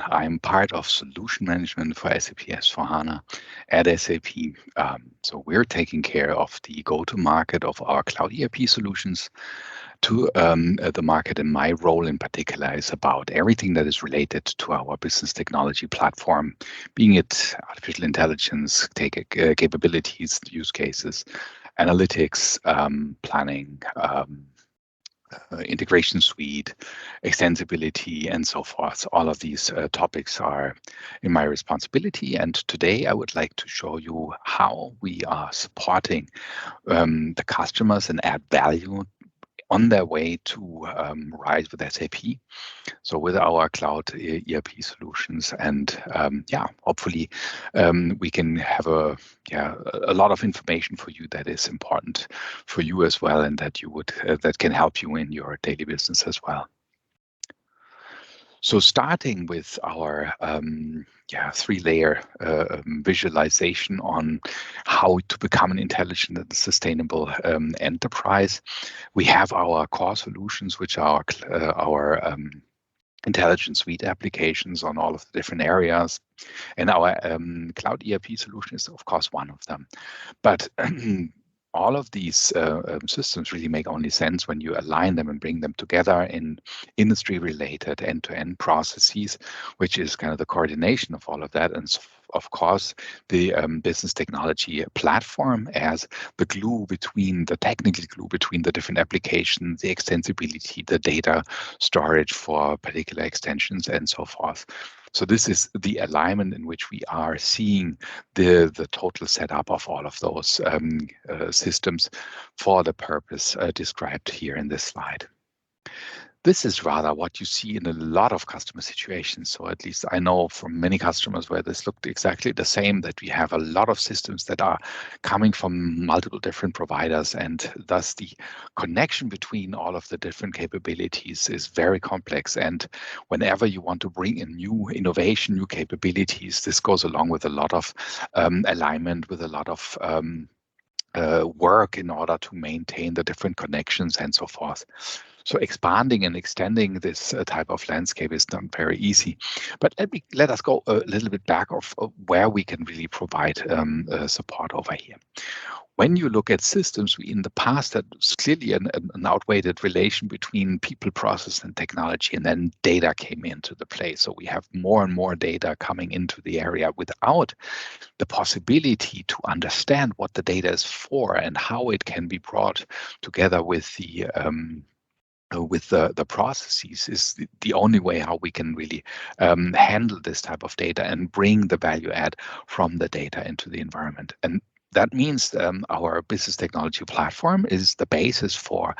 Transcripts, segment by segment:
I'm part of solution management for SAP S/4HANA at SAP. So we're taking care of the go-to-market of our cloud ERP solutions to the market. And my role in particular is about everything that is related to our business technology platform, being it artificial intelligence, capabilities, use cases, analytics, planning, integration suite, extensibility, and so forth. All of these topics are in my responsibility. And today I would like to show you how we are supporting the customers and add value on their way to rise with SAP. So with our cloud ERP solutions, and hopefully we can have a lot of information for you that is important for you as well, and that you would that can help you in your daily business as well. So starting with our three-layer visualization on how to become an intelligent and sustainable enterprise, we have our core solutions, which are our intelligence suite applications on all of the different areas. And our cloud ERP solution is, of course, one of them. But all of these systems really make only sense when you align them and bring them together in industry-related end-to-end processes, which is kind of the coordination of all of that. And of course, the business technology platform as the glue between the technical glue between the different applications, the extensibility, the data storage for particular extensions, and so forth. So this is the alignment in which we are seeing the total setup of all of those systems for the purpose described here in this slide. This is rather what you see in a lot of customer situations. So at least I know from many customers where this looked exactly the same, that we have a lot of systems that are coming from multiple different providers, and thus the connection between all of the different capabilities is very complex. And whenever you want to bring in new innovation, new capabilities, this goes along with a lot of alignment, with a lot of work in order to maintain the different connections and so forth. So expanding and extending this type of landscape is not very easy. But let us go a little bit back of where we can really provide support over here. When you look at systems, in the past, that was clearly an outweighed relation between people, process, and technology, and then data came into the play. So we have more and more data coming into the area without the possibility to understand what the data is for and how it can be brought together with the processes is the only way how we can really handle this type of data and bring the value add from the data into the environment. And that means our business technology platform is the basis for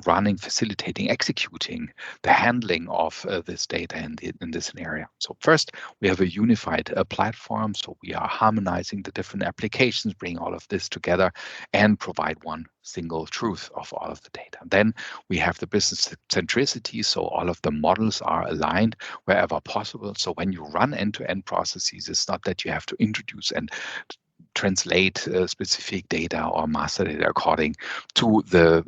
running, facilitating, executing the handling of this data in this area. So first, we have a unified platform. So we are harmonizing the different applications, bring all of this together, and provide one single truth of all of the data. Then we have the business centricity. So all of the models are aligned wherever possible. So when you run end-to-end processes, it's not that you have to introduce and translate specific data or master data according to the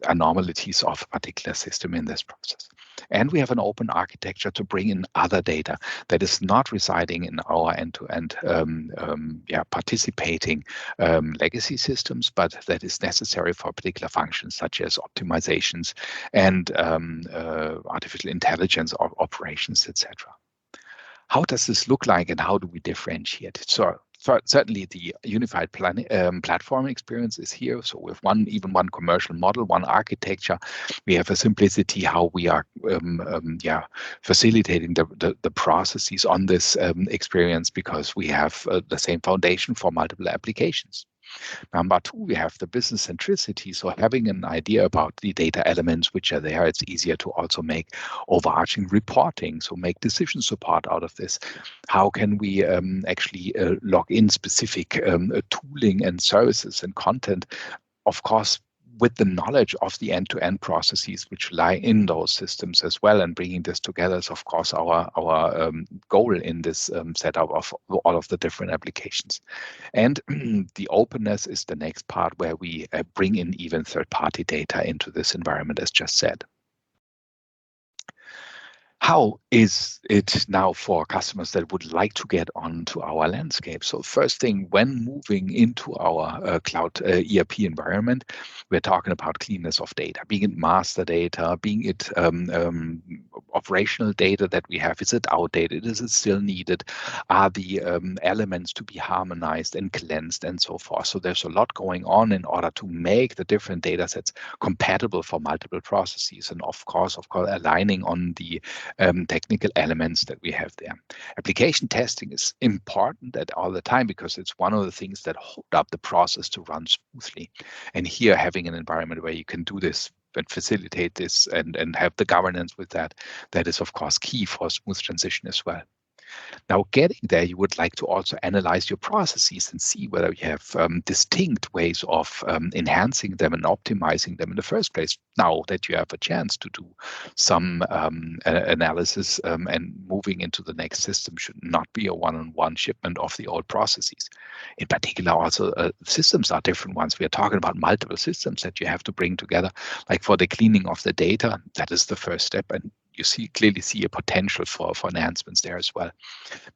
anomalies of a particular system in this process. And we have an open architecture to bring in other data that is not residing in our end-to-end participating legacy systems, but that is necessary for particular functions such as optimizations and artificial intelligence or operations, etc. How does this look like, and how do we differentiate it? So certainly the unified platform experience is here. So with even one commercial model, one architecture, we have a simplicity how we are facilitating the processes on this experience, because we have the same foundation for multiple applications. Number two, we have the business centricity. So having an idea about the data elements which are there, it's easier to also make overarching reporting. So make decision support out of this. How can we actually log in specific tooling and services and content? Of course, with the knowledge of the end-to-end processes which lie in those systems as well, and bringing this together is, of course, our goal in this setup of all of the different applications. And the openness is the next part, where we bring in even third-party data into this environment, as just said. How is it now for customers that would like to get onto our landscape? So first thing, when moving into our cloud ERP environment, we're talking about cleanness of data, being it master data, being it operational data that we have. Is it outdated? Is it still needed? Are the elements to be harmonized and cleansed and so forth? So there's a lot going on in order to make the different data sets compatible for multiple processes, and of course aligning on the technical elements that we have there. Application testing is important at all the time, because it's one of the things that hold up the process to run smoothly. And here, having an environment where you can do this and facilitate this and have the governance with that, that is of course key for a smooth transition as well. Now, getting there, you would like to also analyze your processes and see whether you have distinct ways of enhancing them and optimizing them in the first place. Now that you have a chance to do some analysis, and moving into the next system should not be a one-on-one shipment of the old processes. In particular, also systems are different ones. We are talking about multiple systems that you have to bring together. Like for the cleaning of the data, that is the first step, and you clearly see a potential for enhancements there as well.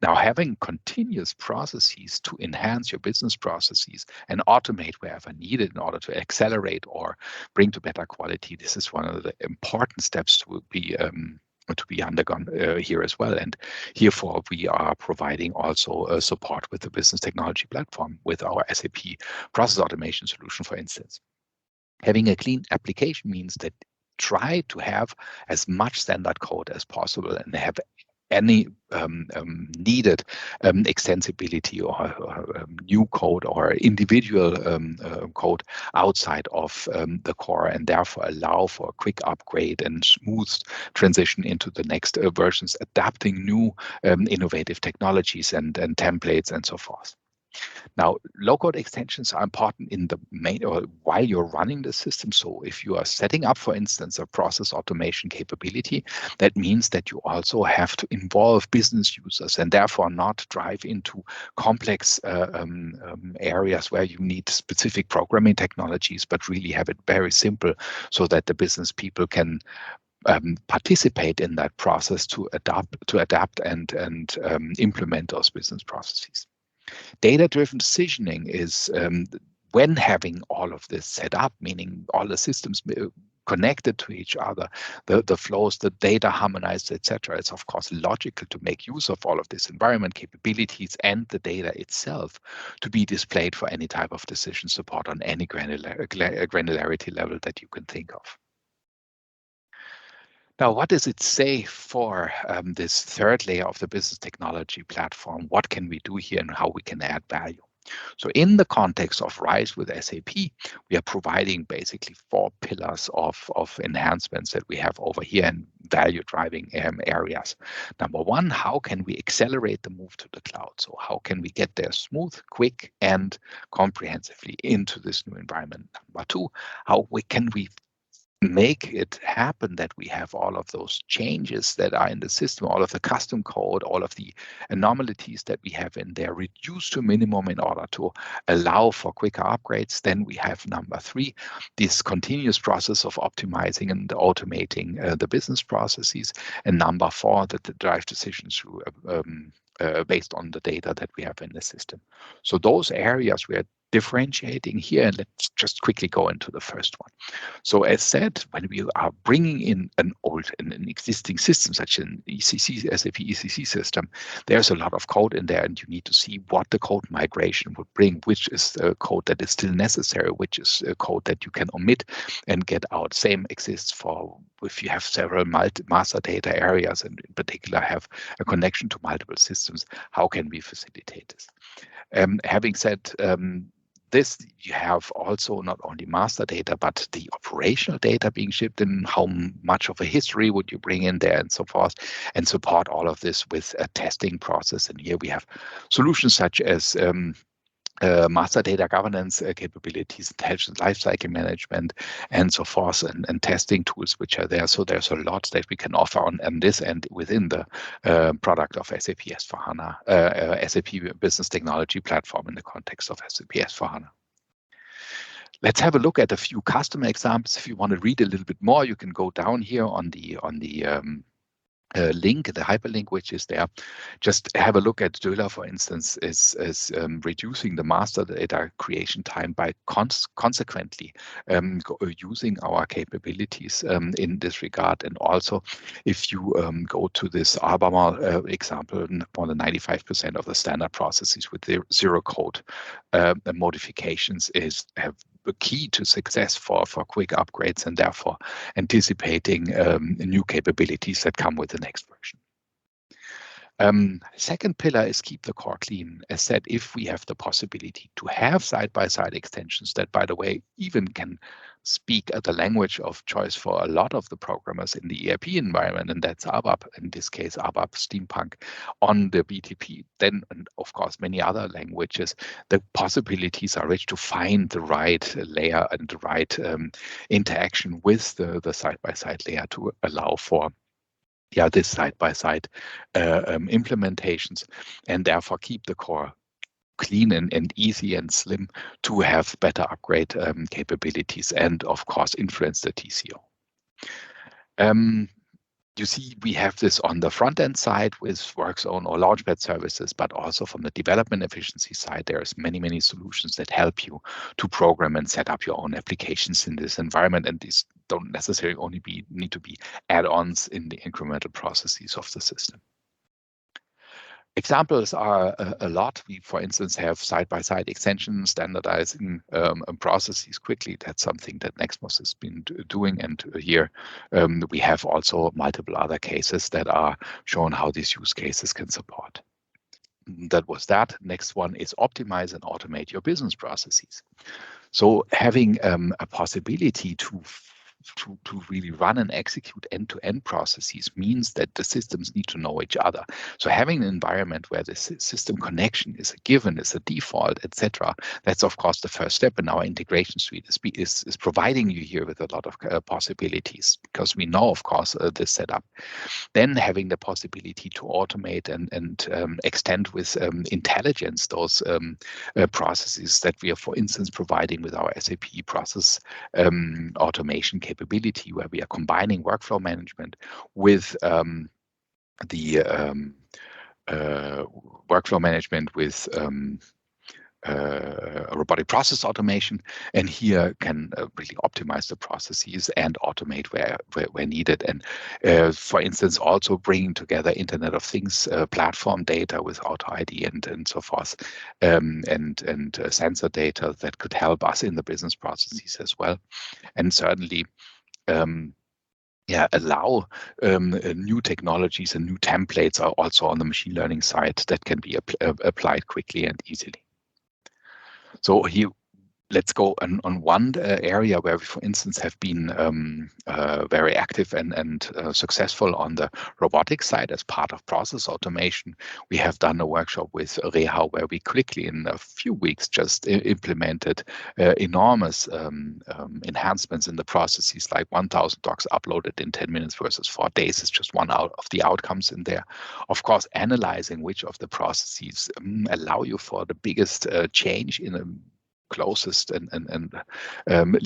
Now, having continuous processes to enhance your business processes and automate wherever needed in order to accelerate or bring to better quality, this is one of the important steps to be undergone here as well. And herefore, we are providing also support with the Business Technology Platform with our SAP Process Automation solution, for instance. Having a clean application means that try to have as much standard code as possible and have any needed extensibility or new code or individual code outside of the core, and therefore allow for a quick upgrade and smooth transition into the next versions, adapting new innovative technologies and templates and so forth. Now, low-code extensions are important in the main or while you're running the system. So if you are setting up, for instance, a process automation capability, that means that you also have to involve business users and therefore not drive into complex areas where you need specific programming technologies, but really have it very simple so that the business people can participate in that process to adapt and implement those business processes. Data-driven decisioning is when having all of this set up, meaning all the systems connected to each other, the flows, the data harmonized, etc. It's of course logical to make use of all of this environment capabilities and the data itself to be displayed for any type of decision support on any granularity level that you can think of. Now, what does it say for this third layer of the business technology platform? What can we do here and how we can add value? So in the context of RISE with SAP, we are providing basically 4 pillars of enhancements that we have over here in value driving areas. Number 1, how can we accelerate the move to the cloud? So how can we get there smooth, quick, and comprehensively into this new environment? Number 2, how can we make it happen that we have all of those changes that are in the system, all of the custom code, all of the anomalies that we have in there reduced to minimum in order to allow for quicker upgrades. Then we have number 3, this continuous process of optimizing and automating the business processes. And number 4, that the drive decisions through based on the data that we have in the system. So those areas we are differentiating here, and let's just quickly go into the first one. So as said, when we are bringing in an existing system, such an ECC, SAP ECC system, there's a lot of code in there, and you need to see what the code migration would bring, which is the code that is still necessary, which is a code that you can omit and get out. Same exists for if you have several master data areas, and in particular have a connection to multiple systems, how can we facilitate this? Having said this, you have also not only master data, but the operational data being shipped in, how much of a history would you bring in there and so forth, and support all of this with a testing process. And here we have solutions such as master data governance capabilities, intelligent lifecycle management, and so forth, and testing tools which are there. So there's a lot that we can offer on this end within the product of SAP S/4HANA, SAP Business Technology Platform in the context of SAP S/4HANA. Let's have a look at a few customer examples. If you want to read a little bit more, you can go down here on the link, the hyperlink which is there. Just have a look at Döhler, for instance, is reducing the master data creation time by consequently using our capabilities in this regard. And also, if you go to this Alabama example, more than 95% of the standard processes with zero code modifications have the key to success for quick upgrades, and therefore anticipating new capabilities that come with the next version. Second pillar is keep the core clean. As said, if we have the possibility to have side-by-side extensions that, by the way, even can speak the language of choice for a lot of the programmers in the ERP environment, and that's ABAP, in this case, ABAP Steampunk on the BTP, then, and of course, many other languages, the possibilities are rich to find the right layer and the right interaction with the side-by-side layer to allow for this side-by-side implementations, and therefore keep the core clean and easy and slim to have better upgrade capabilities and, of course, influence the TCO. You see, we have this on the front end side with WorkZone or Launchpad services, but also from the development efficiency side, there's many solutions that help you to program and set up your own applications in this environment. And these don't necessarily only need to be add-ons in the incremental processes of the system. Examples are a lot. We, for instance, have side-by-side extensions, standardizing processes quickly. That's something that Nexmos has been doing. And here we have also multiple other cases that are shown how these use cases can support. That was that. Next one is optimize and automate your business processes. So having a possibility to really run and execute end-to-end processes means that the systems need to know each other. So having an environment where the system connection is a given, is a default, etc., that's of course the first step. And our integration suite is providing you here with a lot of possibilities, because we know, of course, this setup. Then having the possibility to automate and extend with intelligence those processes that we are, for instance, providing with our SAP process automation capability, where we are combining workflow management with robotic process automation, and here can really optimize the processes and automate where needed. And for instance, also bringing together Internet of Things platform data with Auto ID and so forth, and sensor data that could help us in the business processes as well. And certainly allow new technologies and new templates are also on the machine learning side that can be applied quickly and easily. So here, let's go on one area where we, for instance, have been very active and successful on the robotic side as part of process automation. We have done a workshop with Reha where we quickly, in a few weeks, just implemented enormous enhancements in the processes, like 1,000 docs uploaded in 10 minutes versus 4 days is just one out of the outcomes in there. Of course, analyzing which of the processes allow you for the biggest change in a closest and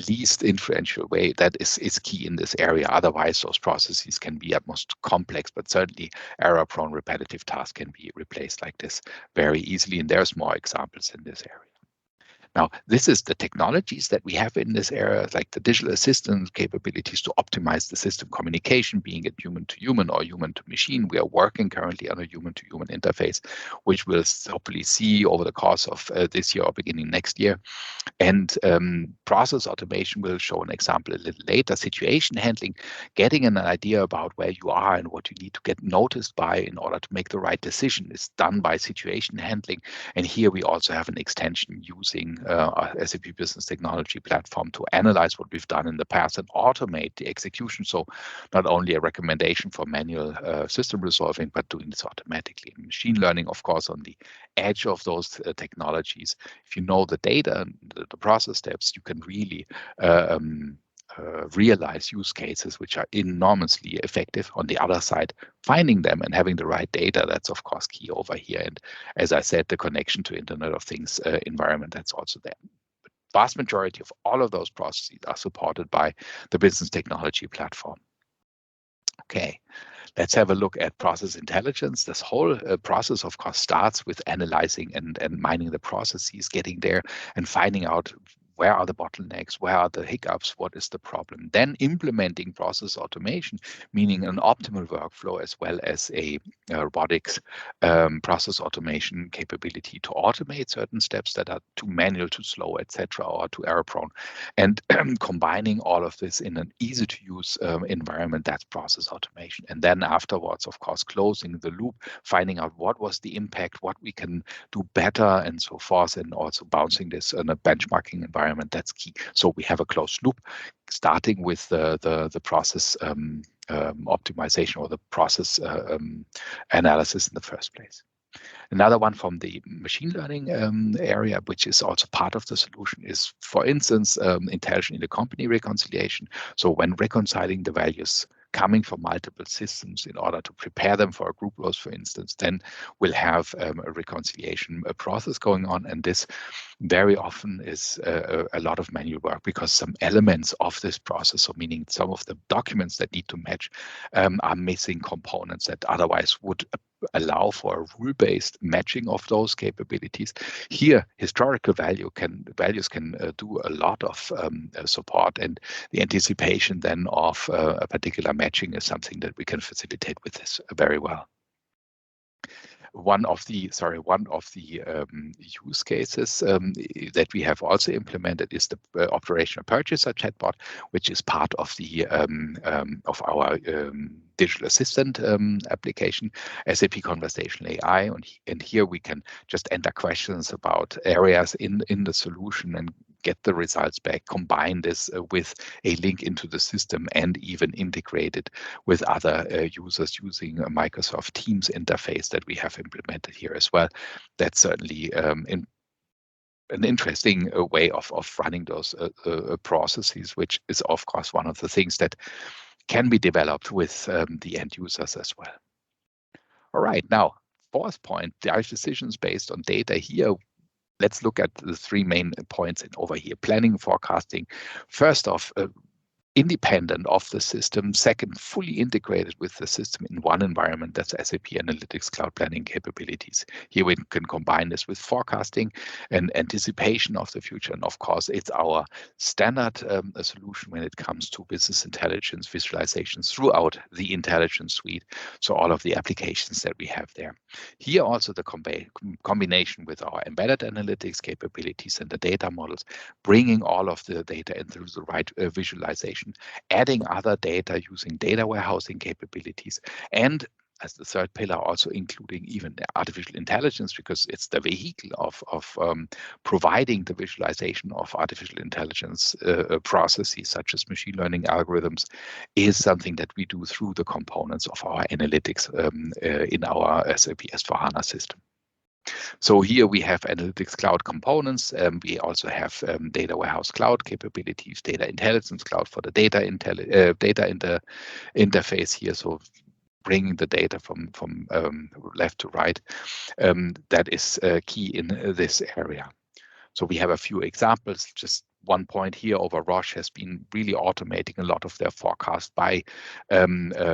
least influential way, that is key in this area. Otherwise, those processes can be at most complex, but certainly error-prone repetitive tasks can be replaced like this very easily. And there's more examples in this area. Now, this is the technologies that we have in this area, like the digital assistant capabilities to optimize the system communication, being it human to human or human to machine. We are working currently on a human to human interface, which we'll hopefully see over the course of this year or beginning next year. And process automation will show an example a little later. Situation handling, getting an idea about where you are and what you need to get noticed by in order to make the right decision, is done by situation handling. And here we also have an extension using our SAP Business Technology Platform to analyze what we've done in the past and automate the execution. So not only a recommendation for manual system resolving, but doing this automatically. Machine learning, of course, on the edge of those technologies. If you know the data and the process steps, you can really realize use cases which are enormously effective. On the other side, finding them and having the right data, that's of course key over here. And as I said, the connection to Internet of Things environment, that's also there. The vast majority of all of those processes are supported by the Business Technology Platform. Okay, let's have a look at process intelligence. This whole process, of course, starts with analyzing and mining the processes, getting there and finding out where are the bottlenecks, where are the hiccups, what is the problem. Then implementing process automation, meaning an optimal workflow as well as a robotics process automation capability to automate certain steps that are too manual, too slow, etc., or too error prone. And combining all of this in an easy to use environment, that's process automation. And then afterwards, of course, closing the loop, finding out what was the impact, what we can do better and so forth, and also bouncing this in a benchmarking environment. That's key. So we have a closed loop, starting with the process optimization or the process analysis in the first place. Another one from the machine learning area, which is also part of the solution, is, for instance, intelligent intercompany reconciliation. So when reconciling the values coming from multiple systems in order to prepare them for a group loss, for instance, then we'll have a reconciliation process going on. And this very often is a lot of manual work because some elements of this process, so meaning some of the documents that need to match, are missing components that otherwise would allow for a rule-based matching of those capabilities. Here, historical values can do a lot of support, and the anticipation then of a particular matching is something that we can facilitate with this very well. One of the use cases that we have also implemented is the operational purchaser chatbot, which is part of the of our digital assistant application, SAP Conversational AI, and here we can just enter questions about areas in the solution and get the results back, combine this with a link into the system, and even integrate it with other users using a Microsoft Teams interface that we have implemented here as well. That's certainly an interesting way of running those processes, which is, of course, one of the things that can be developed with the end users as well. All right, now, fourth point, drive decisions based on data. Here, let's look at the three main points over here: planning, forecasting. First off, independent of the system. Second, fully integrated with the system in one environment. That's SAP Analytics Cloud Planning capabilities. Here we can combine this with forecasting and anticipation of the future. And of course, it's our standard solution when it comes to business intelligence visualizations throughout the intelligence suite. So all of the applications that we have there. Here also the combination with our embedded analytics capabilities and the data models, bringing all of the data into the right visualization, adding other data using data warehousing capabilities, and as the third pillar, also including even the artificial intelligence, because it's the vehicle of providing the visualization of artificial intelligence processes such as machine learning algorithms, is something that we do through the components of our analytics in our SAP S/4HANA system. So here we have analytics cloud components. We also have data warehouse cloud capabilities, data intelligence cloud for the data interface here. So bringing the data from left to right, that is key in this area. So we have a few examples. Just one point here, over Roche has been really automating a lot of their forecast by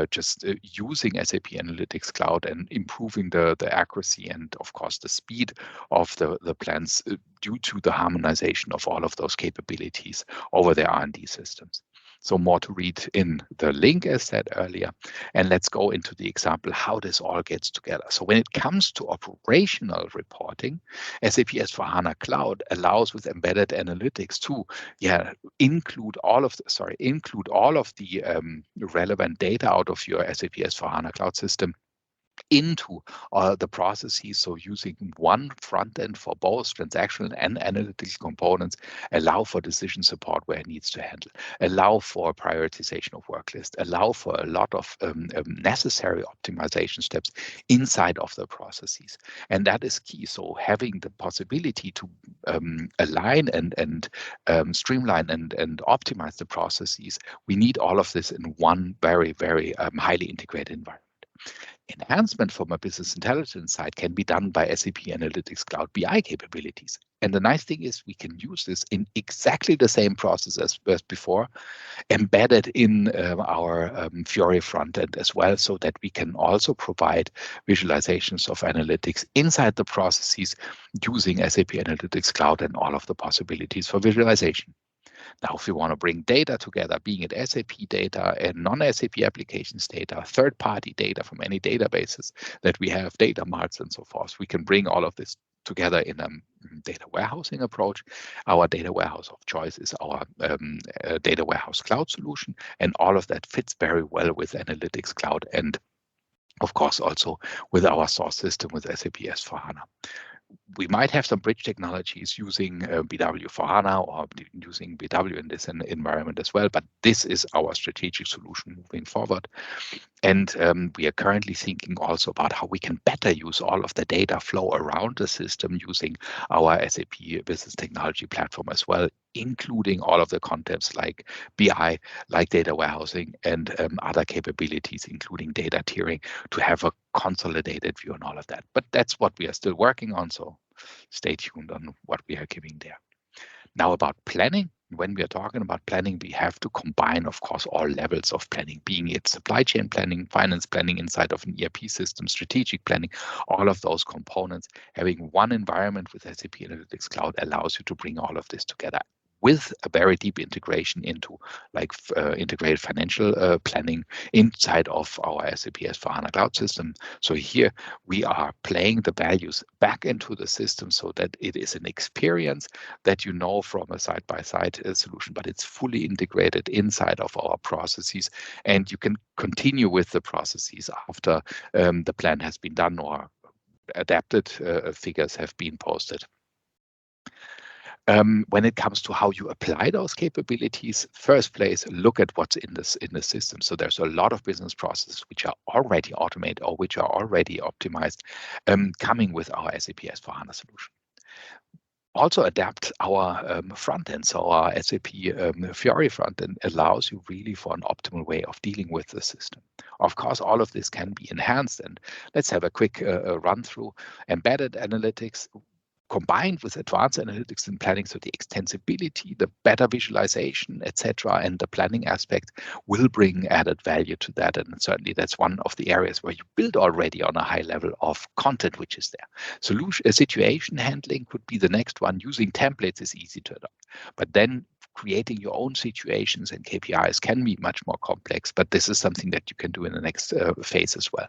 just using SAP Analytics Cloud and improving the accuracy and, of course, the speed of the plans due to the harmonization of all of those capabilities over their R&D systems. So more to read in the link, as said earlier. And let's go into the example how this all gets together. So when it comes to operational reporting, SAP S/4HANA Cloud allows with embedded analytics to include all of the relevant data out of your SAP S/4HANA Cloud system into the processes. So using one front end for both transactional and analytical components, allow for decision support where it needs to handle, allow for prioritization of work list, allow for a lot of necessary optimization steps inside of the processes. And that is key. So having the possibility to align and streamline and optimize the processes, we need all of this in one very, very highly integrated environment. Enhancement from a business intelligence side can be done by SAP Analytics Cloud BI capabilities. And the nice thing is we can use this in exactly the same process as before, embedded in our Fiori front end as well, so that we can also provide visualizations of analytics inside the processes using SAP Analytics Cloud and all of the possibilities for visualization. Now, if we want to bring data together, being it SAP data and non-SAP applications data, third-party data from any databases that we have, data marts and so forth, we can bring all of this together in a data warehousing approach. Our data warehouse of choice is our data warehouse cloud solution, and all of that fits very well with Analytics Cloud and, of course, also with our source system with SAP S/4HANA. We might have some bridge technologies using BW for HANA or using BW in this environment as well, but this is our strategic solution moving forward. And we are currently thinking also about how we can better use all of the data flow around the system using our SAP Business Technology Platform as well, including all of the concepts like BI, like data warehousing, and other capabilities, including data tiering, to have a consolidated view on all of that. But that's what we are still working on, so stay tuned on what we are giving there. Now, about planning. When we are talking about planning, we have to combine, of course, all levels of planning, being it supply chain planning, finance planning inside of an ERP system, strategic planning, all of those components. Having one environment with SAP Analytics Cloud allows you to bring all of this together with a very deep integration into like integrated financial planning inside of our SAP S/4HANA Cloud system. So here we are playing the values back into the system so that it is an experience that you know from a side-by-side solution, but it's fully integrated inside of our processes, and you can continue with the processes after the plan has been done or adapted figures have been posted. When it comes to how you apply those capabilities, first place, look at what's in the system. So there's a lot of business processes which are already automated or which are already optimized, coming with our SAP S/4HANA solution. Also adapt our front end. So our SAP Fiori front end allows you really for an optimal way of dealing with the system. Of course, all of this can be enhanced, and let's have a quick run through. Embedded analytics combined with advanced analytics and planning, so the extensibility, the better visualization, etc., and the planning aspect will bring added value to that. And certainly that's one of the areas where you build already on a high level of content which is there. Situation handling could be the next one. Using templates is easy to adopt, but then creating your own situations and KPIs can be much more complex, but this is something that you can do in the next phase as well.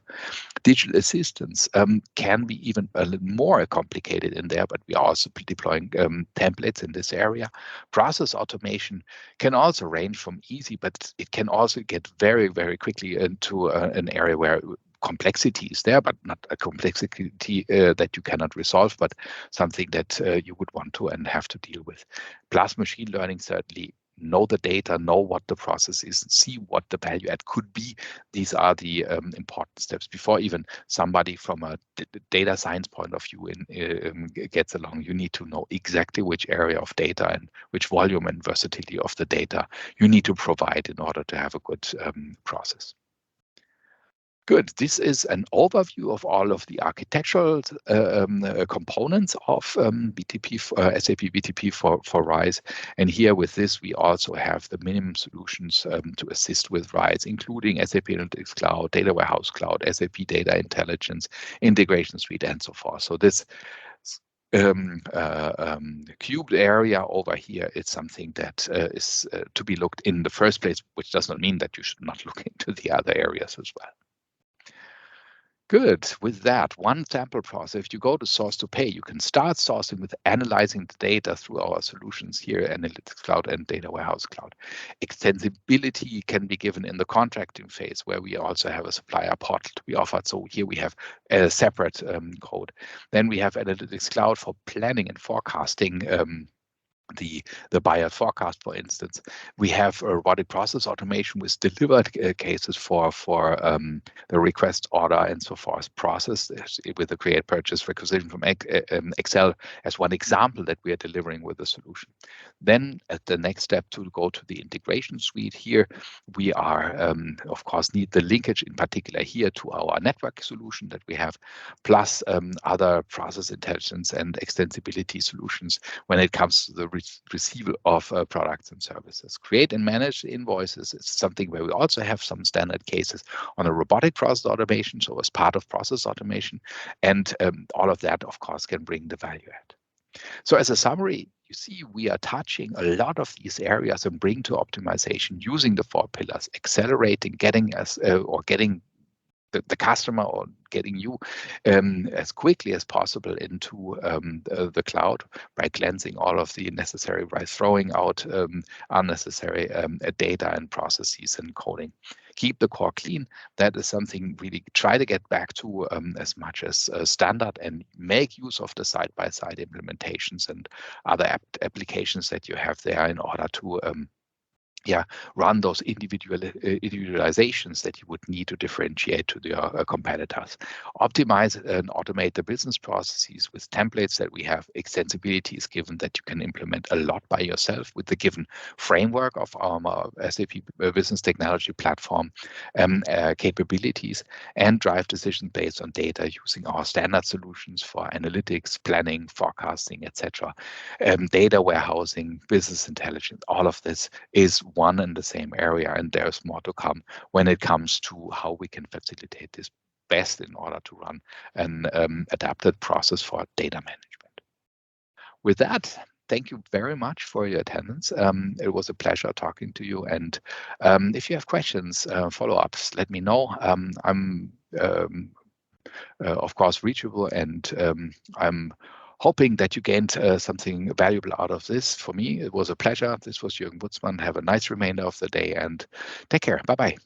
Digital assistants can be even a little more complicated in there, but we are also deploying templates in this area. Process automation can also range from easy, but it can also get very, very quickly into an area where complexity is there, but not a complexity that you cannot resolve, but something that you would want to and have to deal with. Plus machine learning, certainly know the data, know what the process is, see what the value add could be. These are the important steps before even somebody from a data science point of view gets along. You need to know exactly which area of data and which volume and versatility of the data you need to provide in order to have a good process. Good. This is an overview of all of the architectural components of BTP, SAP BTP for RISE. And here with this, we also have the minimum solutions to assist with RISE, including SAP Analytics Cloud, Data Warehouse Cloud, SAP Data Intelligence, Integration Suite, and so forth. So this cubed area over here is something that is to be looked in the first place, which does not mean that you should not look into the other areas as well. Good. With that, one sample process, if you go to source to pay, you can start sourcing with analyzing the data through our solutions here, Analytics Cloud and Data Warehouse Cloud. Extensibility can be given in the contracting phase, where we also have a supplier portal to be offered. So here we have a separate code. Then we have Analytics Cloud for planning and forecasting. The buyer forecast, for instance. We have a robotic process automation with delivered cases for the request, order, and so forth process with the create, purchase, requisition from Excel as one example that we are delivering with the solution. Then at the next step to go to the integration suite here, we are, of course, need the linkage in particular here to our network solution that we have, plus other process intelligence and extensibility solutions when it comes to the receival of products and services. Create and manage invoices is something where we also have some standard cases on a robotic process automation, so as part of process automation, and all of that, of course, can bring the value add. So as a summary, you see we are touching a lot of these areas and bring to optimization using the 4 pillars, accelerating, getting us or getting the customer or getting you as quickly as possible into the cloud by cleansing all of the necessary, by throwing out unnecessary data and processes and coding. Keep the core clean. That is something really try to get back to as much as standard, and make use of the side-by-side implementations and other applications that you have there in order to run those individualizations that you would need to differentiate to your competitors. Optimize and automate the business processes with templates that we have. Extensibility is given that you can implement a lot by yourself with the given framework of our SAP Business Technology Platform capabilities, and drive decisions based on data using our standard solutions for analytics, planning, forecasting, etc. Data warehousing, business intelligence, all of this is one and the same area, and there's more to come when it comes to how we can facilitate this best in order to run an adapted process for data management. With that, thank you very much for your attendance. It was a pleasure talking to you, and if you have questions, follow-ups, let me know. I'm of course reachable, and I'm hoping that you gained something valuable out of this. For me, it was a pleasure. This was Jürgen Butsmann. Have a nice remainder of the day and take care. Bye-bye.